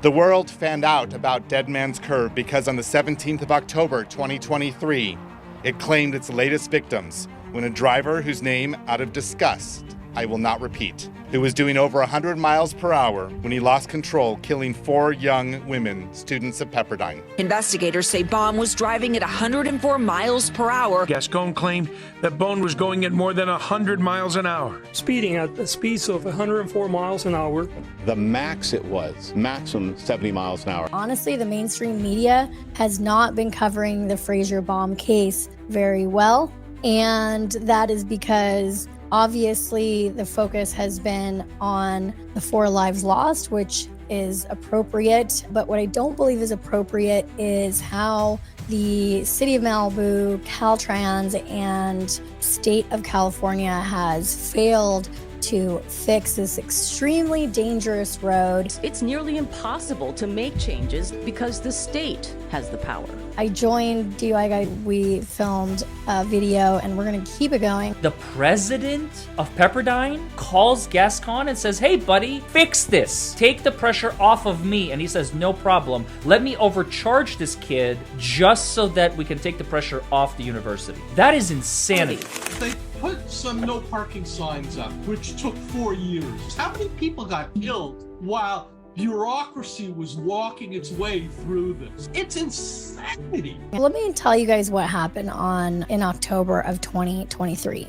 The world found out about Dead Man's Curve because on the 17th of October, 2023, it claimed its latest victims when a driver whose name, out of disgust, I will not repeat, who was doing over 100 miles per hour when he lost control, killing 4 young women, students at Pepperdine. Investigators say Bohm was driving at 104 miles per hour. Gascon claimed that Bohm was going at more than 100 miles an hour. Speeding at the speeds of 104 miles an hour. The max it was, maximum 70 miles an hour. Honestly, the mainstream media has not been covering the Fraser Bohm case very well. And that is because obviously the focus has been on the 4 lives lost, which is appropriate. But what I don't believe is appropriate is how the city of Malibu, Caltrans, and state of California has failed to fix this extremely dangerous road. It's nearly impossible to make changes because the state has the power. I joined DUI Guide. We filmed a video and we're going to keep it going. The president of Pepperdine calls Gascon and says, "Hey buddy, fix this. Take the pressure off of me." And he says, "No problem. Let me overcharge this kid just so that we can take the pressure off the university." That is insanity. They put some no parking signs up, which took 4 years. How many people got killed while bureaucracy was walking its way through this? It's insanity. Let me tell you guys what happened in October of 2023.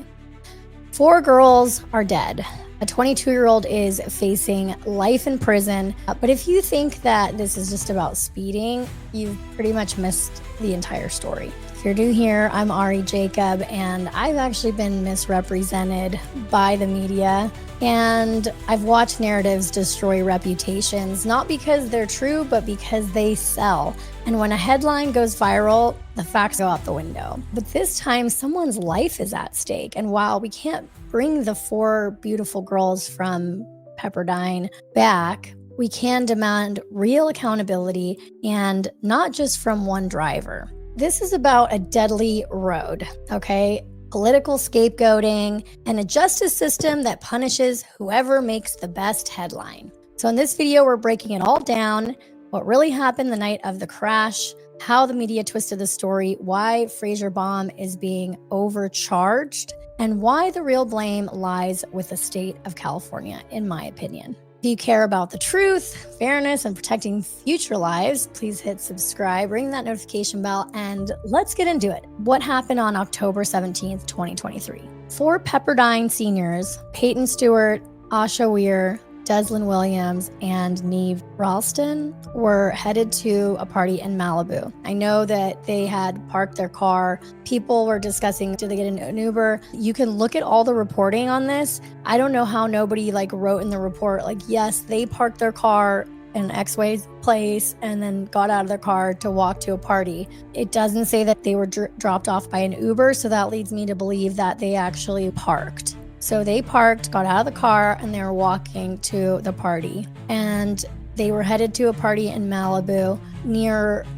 4 girls are dead. A 22-year-old is facing life in prison. But if you think that this is just about speeding, you've pretty much missed the entire story. If you're new here, I'm Ari Jacob, and I've actually been misrepresented by the media. And I've watched narratives destroy reputations, not because they're true, but because they sell. And when a headline goes viral, the facts go out the window. But this time, someone's life is at stake. And while we can't bring the 4 beautiful girls from Pepperdine back, we can demand real accountability, and not just from one driver. This is about a deadly road, okay? Political scapegoating, and a justice system that punishes whoever makes the best headline. So in this video, we're breaking it all down, what really happened the night of the crash, how the media twisted the story, why Fraser Bohm is being overcharged, and why the real blame lies with the state of California, in my opinion. If you care about the truth, fairness, and protecting future lives, please hit subscribe, ring that notification bell, and let's get into it. What happened on October 17th, 2023? 4 Pepperdine seniors, Peyton Stewart, Asha Weir, Deslyn Williams, and Neve Ralston, were headed to a party in Malibu. I know that they had parked their car. People were discussing, did they get an Uber? You can look at all the reporting on this. I don't know how nobody wrote in the report, yes, they parked their car in X-Way's place and then got out of their car to walk to a party. It doesn't say that they were dropped off by an Uber, so that leads me to believe that they actually parked. So they parked, got out of the car, and they were walking to the party. And they were headed to a party in Malibu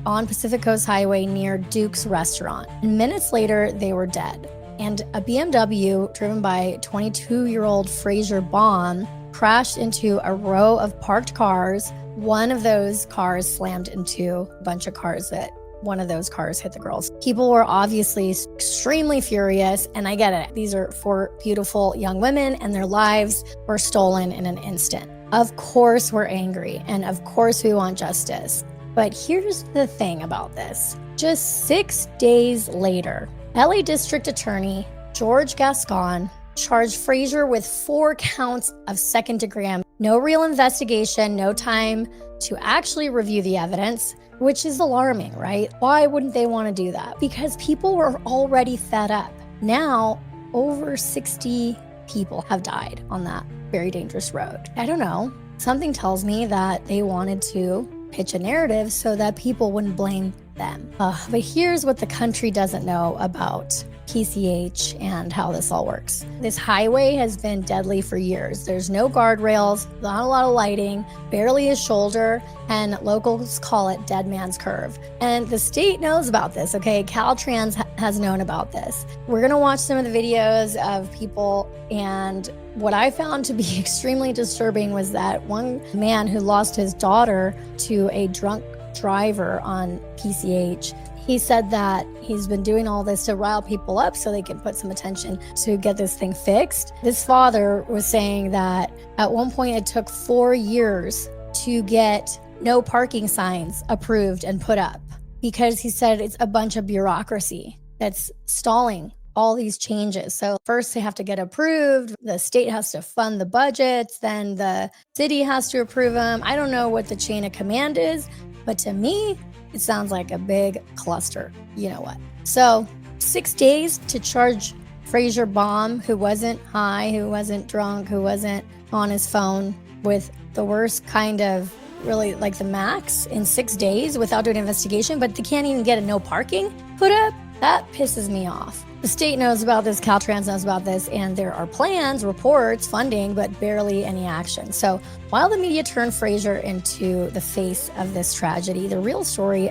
on Pacific Coast Highway near Duke's restaurant. And minutes later, they were dead. And a BMW driven by 22-year-old Fraser Bohm crashed into a row of parked cars. One of those cars slammed into a bunch of cars that one of those cars hit the girls. People were obviously extremely furious, and I get it. These are 4 beautiful young women, and their lives were stolen in an instant. Of course we're angry, and of course we want justice. But here's the thing about this. Just 6 days later, LA District Attorney George Gascon charged Fraser with 4 counts of second-degree. No real investigation, no time to actually review the evidence, which is alarming, right? Why wouldn't they want to do that? Because people were already fed up. Now, over 60 people have died on that very dangerous road. I don't know. Something tells me that they wanted to pitch a narrative so that people wouldn't blame them. But here's what the country doesn't know about PCH and how this all works. This highway has been deadly for years. There's no guardrails, not a lot of lighting, barely a shoulder, and locals call it Dead Man's Curve. And the state knows about this, okay? Caltrans has known about this. We're going to watch some of the videos of people, and what I found to be extremely disturbing was that one man who lost his daughter to a drunk driver on PCH. He said that he's been doing all this to rile people up so they can put some attention to get this thing fixed. This father was saying that at one point it took 4 years to get no parking signs approved and put up because he said it's a bunch of bureaucracy that's stalling all these changes. So first they have to get approved, the state has to fund the budgets, then the city has to approve them. I don't know what the chain of command is, but to me, it sounds like a big cluster. You know what? So 6 days to charge Fraser Bohm, who wasn't high, who wasn't drunk, who wasn't on his phone, with the worst kind of, really like the max, in 6 days without doing an investigation, but they can't even get a no parking put up. That pisses me off. The state knows about this, Caltrans knows about this, and there are plans, reports, funding, but barely any action. So while the media turned Fraser into the face of this tragedy, the real story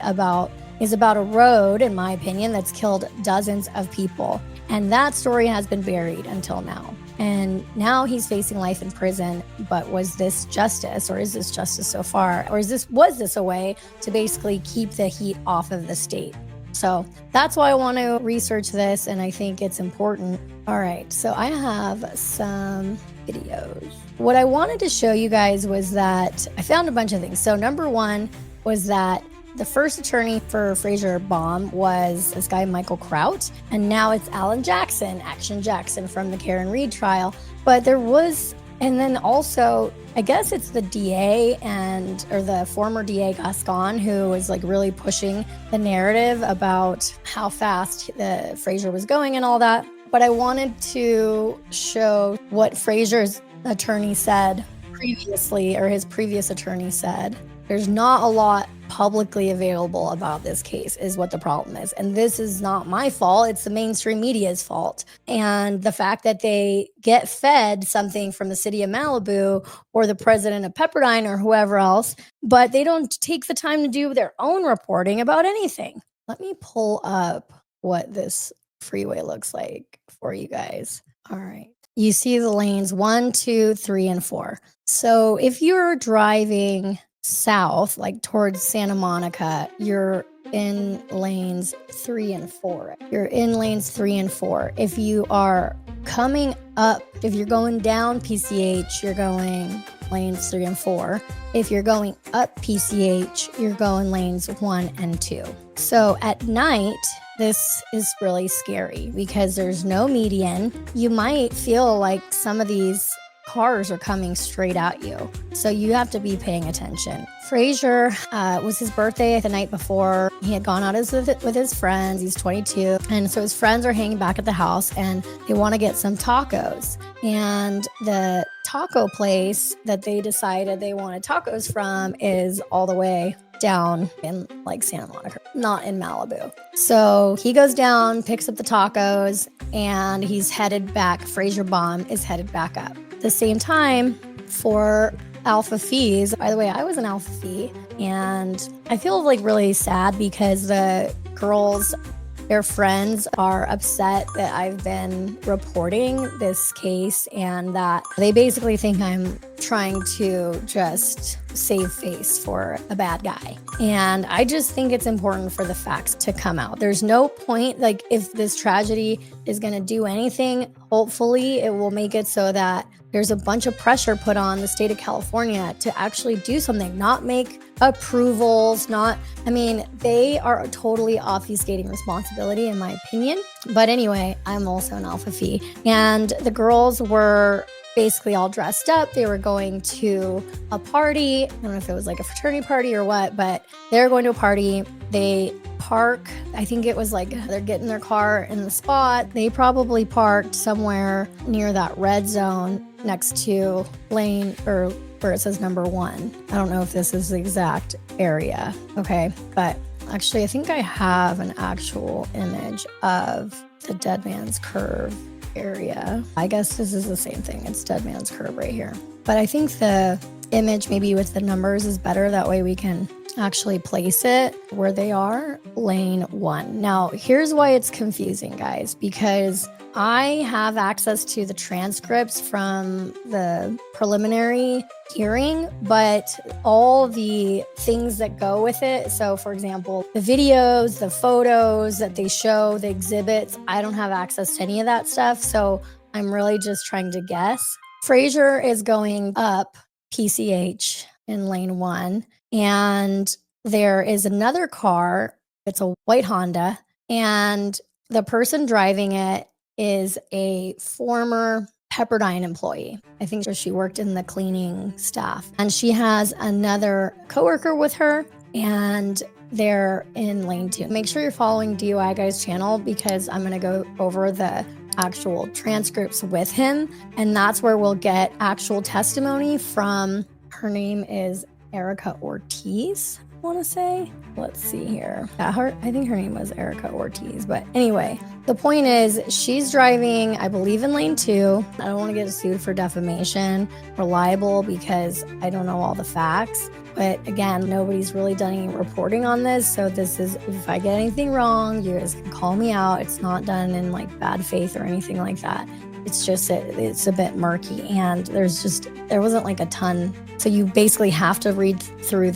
is about a road, in my opinion, that's killed dozens of people. And that story has been buried until now. And now he's facing life in prison. But was this justice, or is this justice so far? Or was this a way to basically keep the heat off of the state? So that's why I want to research this, and I think it's important. All right, so I have some videos. What I wanted to show you guys was that I found a bunch of things. So number one was that the first attorney for Fraser Bohm was this guy, Michael Kraut, and now it's Action Jackson from the Karen Reed trial. But there was, and then also, I guess it's the DA or the former DA Gascon, who was like really pushing the narrative about how fast the Fraser was going and all that. But I wanted to show what Fraser's attorney said previously, or his previous attorney said. There's not a lot publicly available about this case is what the problem is. And this is not my fault. It's the mainstream media's fault. And the fact that they get fed something from the city of Malibu or the president of Pepperdine or whoever else, but they don't take the time to do their own reporting about anything. Let me pull up what this freeway looks like for you guys. All right. You see the lanes 1, 2, 3, and 4. So if you're driving south, like towards Santa Monica, you're in lanes 3 and 4. You're in lanes 3 and 4. If you are coming up, if you're going down PCH, you're going lanes 3 and 4. If you're going up PCH, you're going lanes 1 and 2. So at night, this is really scary because there's no median. You might feel like some of these cars are coming straight at you. So you have to be paying attention. Fraser, was his birthday the night before. He had gone out with his friends. He's 22. And so his friends are hanging back at the house and they want to get some tacos. And the taco place that they decided they wanted tacos from is all the way down in like Santa Monica, not in Malibu. So he goes down, picks up the tacos, and he's headed back. Fraser Bohm is headed back up. At the same time, for Alpha Phi's, by the way, I was an Alpha Phi, and I feel like really sad because the girls, their friends, are upset that I've been reporting this case and that they basically think I'm trying to just save face for a bad guy. And I just think it's important for the facts to come out. There's no point, like, if this tragedy is going to do anything, hopefully it will make it so that there's a bunch of pressure put on the state of California to actually do something, not make approvals, they are totally obfuscating responsibility in my opinion. But anyway, I'm also an Alpha Phi. And the girls were basically all dressed up. They were going to a party. I don't know if it was like a fraternity party or what, but they're going to a party. They park. I think it was like they're getting their car in the spot. They probably parked somewhere near that red zone next to lane or where it says number 1. I don't know if this is the exact area. Okay. But actually, I think I have an actual image of the Dead Man's Curve area. I guess this is the same thing. It's Dead Man's Curve right here. But I think the image maybe with the numbers is better. That way we can actually place it where they are, lane 1. Now, here's why it's confusing, guys, because I have access to the transcripts from the preliminary hearing, but all the things that go with it. So, for example, the videos, the photos that they show, the exhibits, I don't have access to any of that stuff. So I'm really just trying to guess. Fraser is going up PCH in lane 1, and there is another car. It's a white Honda, and the person driving it is a former Pepperdine employee. I think she worked in the cleaning staff. And she has another coworker with her, and they're in lane 2. Make sure you're following DUI Guy's channel, because I'm going to go over the actual transcripts with him. And that's where we'll get actual testimony from, her name is Erica Ortiz, I want to say. Let's see here. I think her name was Erica Ortiz. But anyway, the point is, she's driving, I believe, in lane 2. I don't want to get sued for defamation or libel because I don't know all the facts. But again, nobody's really done any reporting on this. So this is, if I get anything wrong, you guys can call me out. It's not done in like bad faith or anything like that. It's just, it's a bit murky, and there wasn't like a ton. So you basically have to read through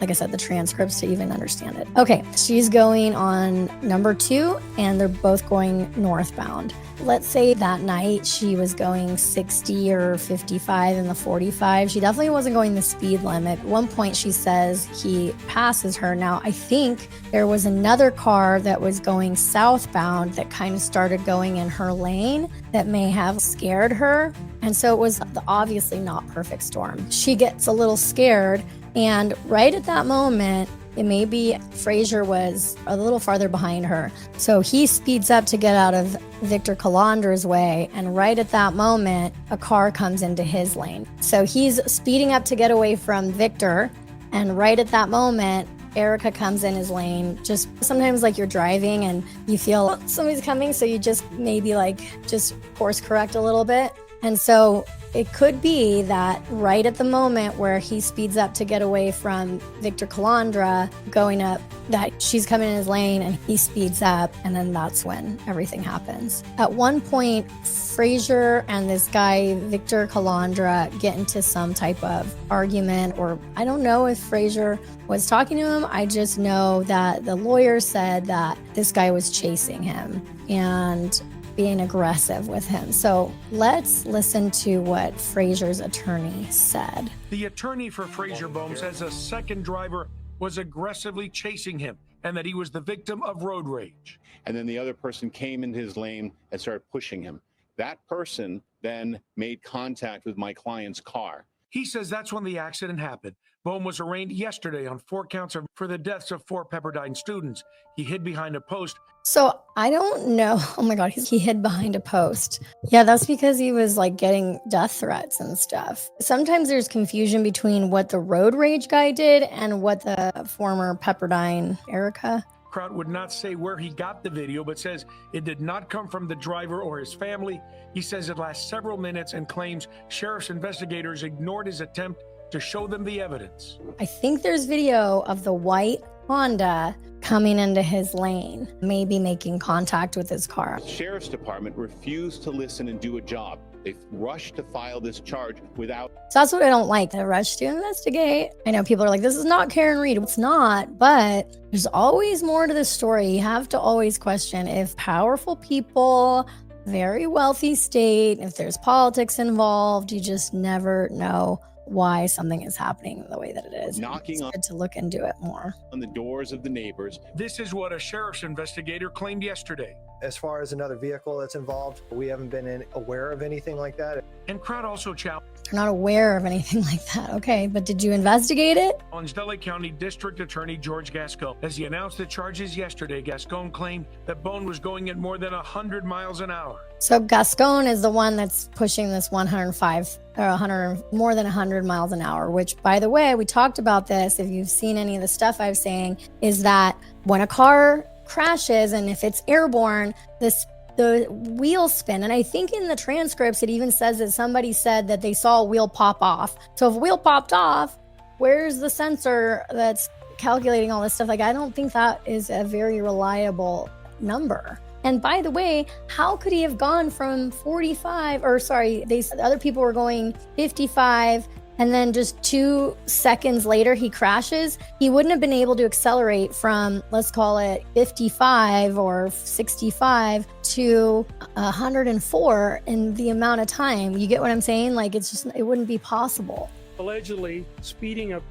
like I said, the transcripts to even understand it. Okay, she's going on number 2, and they're both going northbound. Let's say that night she was going 60 or 55 in the 45. She definitely wasn't going the speed limit. At one point she says he passes her. Now, I think there was another car that was going southbound that kind of started going in her lane that may have scared her. And so it was obviously not perfect storm. She gets a little scared, and right at that moment, it may be Fraser was a little farther behind her. So he speeds up to get out of Victor Calandra's way. And right at that moment, a car comes into his lane. So he's speeding up to get away from Victor. And right at that moment, Erica comes in his lane. Just sometimes like you're driving and you feel somebody's coming. So you just maybe like just course correct a little bit. And so it could be that right at the moment where he speeds up to get away from Victor Calandra going up, that she's coming in his lane and he speeds up, and then that's when everything happens. At one point, Fraser and this guy, Victor Calandra, get into some type of argument, or I don't know if Fraser was talking to him. I just know that the lawyer said that this guy was chasing him and being aggressive with him. So let's listen to what Fraser's attorney said. The attorney for Fraser Bohm says a second driver was aggressively chasing him and that he was the victim of road rage. And then the other person came into his lane and started pushing him. That person then made contact with my client's car. He says that's when the accident happened. Bohm was arraigned yesterday on 4 counts for the deaths of 4 Pepperdine students. He hid behind a post. So I don't know. Oh my God, he hid behind a post. Yeah, that's because he was like getting death threats and stuff. Sometimes there's confusion between what the road rage guy did and what the former Pepperdine, Erica. Kraut would not say where he got the video, but says it did not come from the driver or his family. He says it lasts several minutes and claims sheriff's investigators ignored his attempt to show them the evidence. I think there's video of the white Honda coming into his lane, maybe making contact with his car. The sheriff's department refused to listen and do a job. They rushed to file this charge without... So that's what I don't like, the rush to investigate. I know people are like, this is not Karen Reed. It's not, but there's always more to the story. You have to always question if powerful people, very wealthy state, if there's politics involved, you just never know why something is happening the way that it is. Knocking it's good to look into it more. On the doors of the neighbors. This is what a sheriff's investigator claimed yesterday. As far as another vehicle that's involved, we haven't been aware of anything like that. And Kraut also challenged. They're not aware of anything like that. Okay, but did you investigate it? LA County District Attorney George Gascon. As he announced the charges yesterday, Gascon claimed that Bohm was going at more than 100 miles an hour. So Gascon is the one that's pushing this 105 or 100, more than 100 miles an hour, which, by the way, we talked about this. If you've seen any of the stuff I was saying, is that when a car crashes and if it's airborne, the wheels spin. And I think in the transcripts, it even says that somebody said that they saw a wheel pop off. So if a wheel popped off, Where's the sensor that's calculating all this stuff? Like, I don't think that is a very reliable number. And by the way, how could he have gone from 45, or sorry, they said other people were going 55, and then just 2 seconds later he crashes? He wouldn't have been able to accelerate from, let's call it 55 or 65 to 104 in the amount of time. You get what I'm saying? Like, it's just, it wouldn't be possible. Allegedly speeding at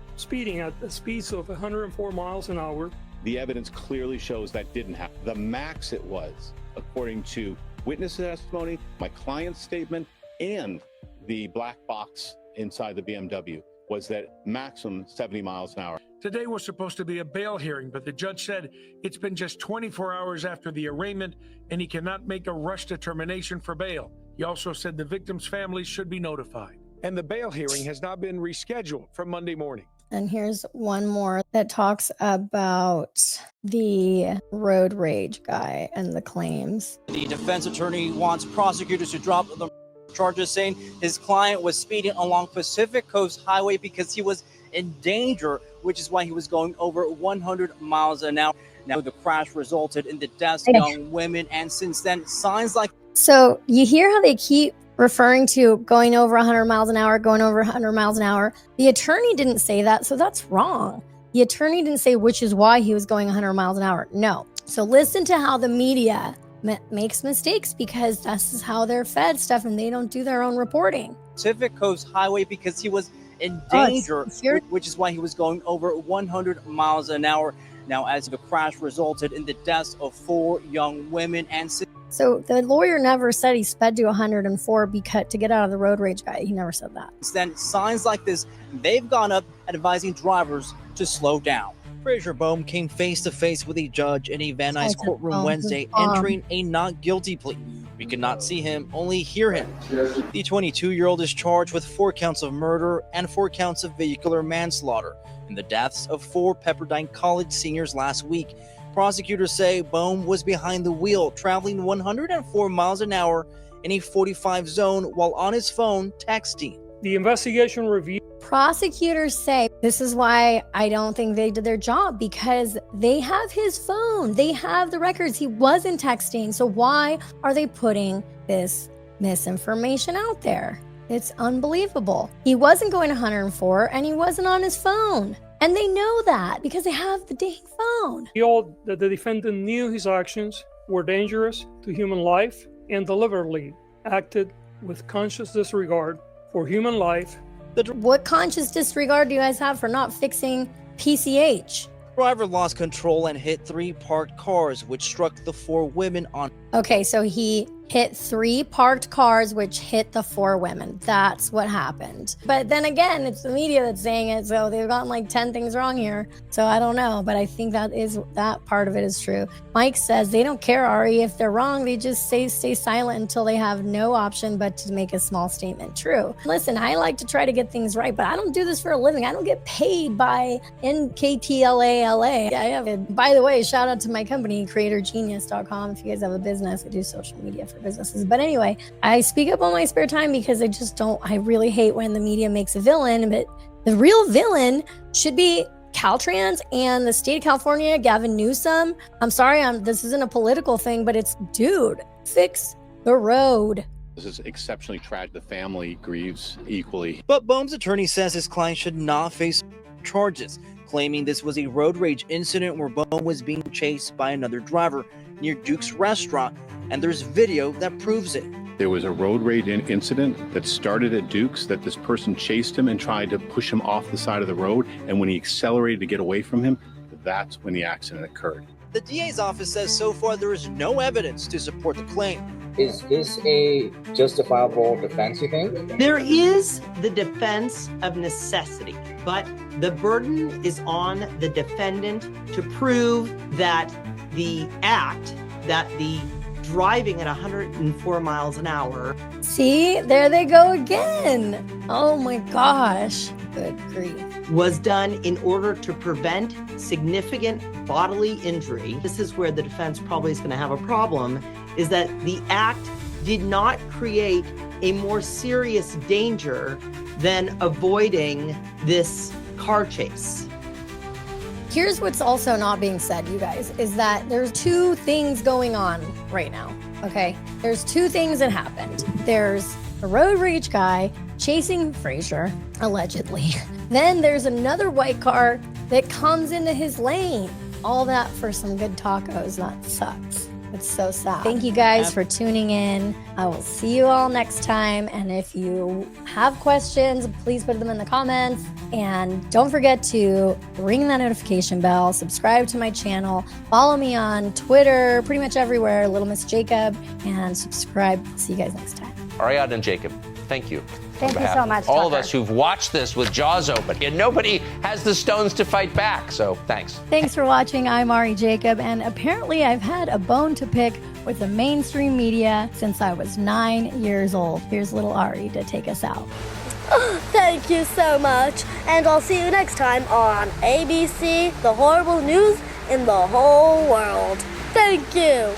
the speeds of 104 miles an hour. The evidence clearly shows that didn't happen. The max it was, according to witness testimony, my client's statement, and the black box inside the BMW, was that maximum 70 miles an hour. Today was supposed to be a bail hearing, but the judge said it's been just 24 hours after the arraignment and he cannot make a rush determination for bail. He also said the victims' families should be notified. And the bail hearing has now been rescheduled for Monday morning. And here's one more that talks about the road rage guy and the claims. The defense attorney wants prosecutors to drop the charges, saying his client was speeding along Pacific Coast Highway because he was in danger, which is why he was going over 100 miles an hour. Now, the crash resulted in the deaths of young women, and since then, signs like... So you hear how they keep referring to going over 100 miles an hour, going over 100 miles an hour. The attorney didn't say that, so that's wrong. The attorney didn't say which is why he was going 100 miles an hour. No. So listen to how the media makes mistakes, because this is how they're fed stuff and they don't do their own reporting. Pacific Coast Highway because he was in danger, which is why he was going over 100 miles an hour. Now, as the crash resulted in the deaths of 4 young women and... So the lawyer never said he sped to 104 because to get out of the road rage guy. He never said that. Then signs like this, they've gone up advising drivers to slow down. Fraser Bohm came face to face with a judge in a Van Nuys courtroom Wednesday, entering a not guilty plea. We could not see him, only hear him. The 22-year-old is charged with 4 counts of murder and 4 counts of vehicular manslaughter in the deaths of 4 Pepperdine College seniors last week. Prosecutors say Bohm was behind the wheel, traveling 104 miles an hour in a 45 zone while on his phone texting. The investigation review. Prosecutors say this is why I don't think they did their job, because they have his phone. They have the records. He wasn't texting. So why are they putting this misinformation out there? It's unbelievable. He wasn't going 104 and he wasn't on his phone. And they know that because they have the dang phone. That the defendant knew his actions were dangerous to human life and deliberately acted with conscious disregard for human life. What conscious disregard do you guys have for not fixing PCH? Driver lost control and hit 3 parked cars, which struck the 4 women on... Okay, so he hit 3 parked cars, which hit the 4 women. That's what happened. But then again, it's the media that's saying it, so they've gotten like 10 things wrong here. So I don't know, but I think that part of it is true. Mike says they don't care, Ari, if they're wrong. They just stay silent until they have no option but to make a small statement. True. Listen, I like to try to get things right, but I don't do this for a living. I don't get paid by NKTLALA. By the way, shout out to my company, creatorgenius.com. If you guys have a business, I do social media for businesses. But anyway, I speak up on my spare time because I really hate when the media makes a villain, but the real villain should be Caltrans and the state of California, Gavin Newsom. I'm sorry, this isn't a political thing, but it's, dude, fix the road. This is exceptionally tragic. The family grieves equally. But Bohm's attorney says his client should not face charges, claiming this was a road rage incident where Bohm was being chased by another driver near Duke's restaurant, and there's video that proves it. There was a road rage incident that started at Duke's, that this person chased him and tried to push him off the side of the road, and when he accelerated to get away from him, that's when the accident occurred. The DA's office says so far there is no evidence to support the claim. Is this a justifiable defense, you think? There is the defense of necessity, but the burden is on the defendant to prove that the act, that the driving at 104 miles an hour. See, there they go again. Oh my gosh. Good grief. Was done in order to prevent significant bodily injury. This is where the defense probably is going to have a problem, is that the act did not create a more serious danger than avoiding this car chase. Here's what's also not being said, you guys, is that there's two things going on right now, okay? There's two things that happened. There's a road rage guy chasing Fraser, allegedly. Then there's another white car that comes into his lane. All that for some good tacos. That sucks. It's so sad. Thank you guys for tuning in. I will see you all next time. And if you have questions, please put them in the comments. And don't forget to ring that notification bell, subscribe to my channel, follow me on Twitter, pretty much everywhere, Little Miss Jacob, and subscribe. See you guys next time. Ariadne and Jacob, thank you. Thank you so much, all of Tucker. us who've watched this with jaws open, and nobody has the stones to fight back, so thanks. Thanks for watching. I'm Ari Jacob, and apparently I've had a bone to pick with the mainstream media since I was 9 years old. Here's little Ari to take us out. Thank you so much, and I'll see you next time on ABC, the horrible news in the whole world. Thank you.